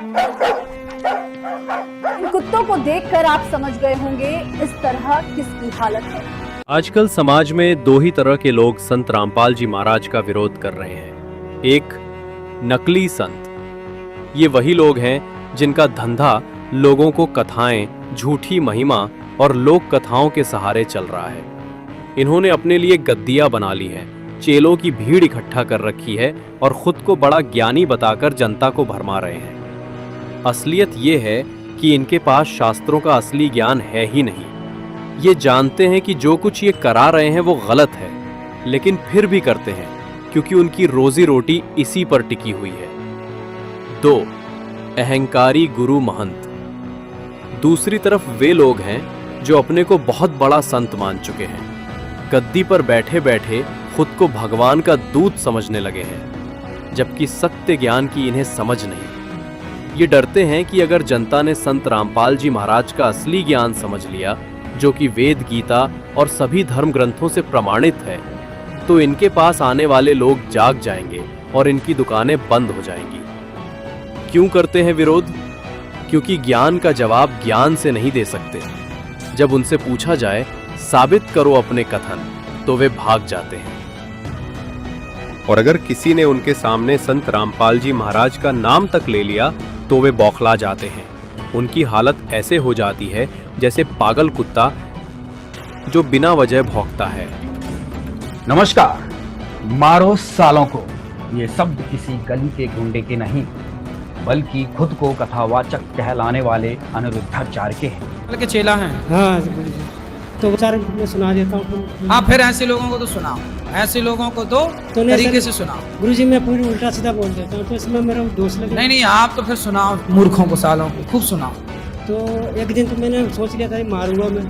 इन कुत्तों को देखकर आप समझ गए होंगे इस तरह किसकी हालत है। आजकल समाज में दो ही तरह के लोग संत रामपाल जी महाराज का विरोध कर रहे हैं। एक नकली संत। ये वही लोग हैं जिनका धंधा लोगों को कथाएं, झूठी महिमा और लोक कथाओं के सहारे चल रहा है। इन्होंने अपने लिए गद्दियां बना ली है, चेलों की भीड़ इकट्ठा कर रखी है और खुद को बड़ा ज्ञानी बताकर जनता को भरमा रहे हैं। असलियत ये है कि इनके पास शास्त्रों का असली ज्ञान है ही नहीं। ये जानते हैं कि जो कुछ ये करा रहे हैं वो गलत है, लेकिन फिर भी करते हैं क्योंकि उनकी रोजी रोटी इसी पर टिकी हुई है। 2. अहंकारी गुरु महंत। दूसरी तरफ वे लोग हैं जो अपने को बहुत बड़ा संत मान चुके हैं, गद्दी पर बैठे बैठे खुद को भगवान का दूत समझने लगे हैं, जबकि सत्य ज्ञान की इन्हें समझ नहीं। ये डरते हैं कि अगर जनता ने संत रामपाल जी महाराज का असली ज्ञान समझ लिया, जो कि वेद, गीता और सभी धर्म ग्रंथों से प्रमाणित है, तो इनके पास आने वाले लोग जाग जाएंगे और इनकी दुकानें बंद हो जाएंगी। क्यों करते हैं विरोध? क्योंकि ज्ञान का जवाब ज्ञान से नहीं दे सकते। जब उनसे पूछा जाए साबित करो अपने कथन, तो वे भाग जाते हैं। और अगर किसी ने उनके सामने संत रामपाल जी महाराज का नाम तक ले लिया तो वे बौखला जाते हैं। उनकी हालत ऐसे हो जाती है जैसे पागल कुत्ता जो बिना वजह भौंकता है। नमस्कार। मारो सालों को ये शब्द किसी गली के गुंडे के नहीं, बल्कि खुद को कथावाचक कहलाने वाले अनिरुद्धाचार्य के हैं। के चेला हैं। हाँ तो बेचारे मैं सुना देता हूँ। हाँ, फिर ऐसे लोगों को तो सुनाओ, ऐसे लोगों को तो तरीके से सुनाओ। गुरुजी मैं पूरी उल्टा सीधा बोल देता हूँ, तो इसमें मेरा दोस्त लगे। नहीं, आप तो फिर सुनाओ, मूर्खों को, सालों को खूब सुनाओ। तो एक दिन तो मैंने सोच लिया था मारूंगा मैं,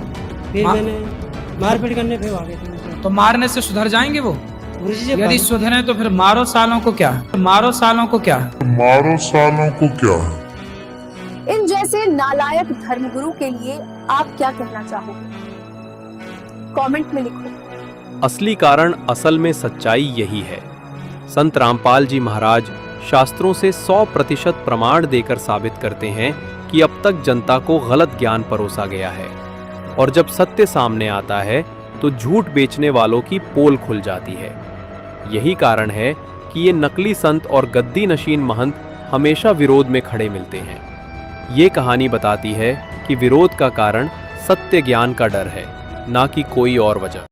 फिर मैंने मारपीट करने फिर आ गए थे। तो मारने से सुधर जाएंगे वो? गुरुजी यदि सुधरे तो फिर मारो सालों को क्या, मारो सालों को क्या, मारो सालों को क्या। इन जैसे नालायक धर्मगुरु के लिए आप क्या कहना चाहोगे? कमेंट में लिखो। असली कारण, असल में सच्चाई यही है। संत रामपाल जी महाराज शास्त्रों से 100% प्रमाण देकर साबित करते हैं कि अब तक जनता को गलत ज्ञान परोसा गया है, और जब सत्य सामने आता है तो झूठ बेचने वालों की पोल खुल जाती है। यही कारण है कि ये नकली संत और गद्दी नशीन महंत हमेशा विरोध में खड़े मिलते हैं। ये कहानी बताती है कि विरोध का कारण सत्य ज्ञान का डर है, ना कि कोई और वजह।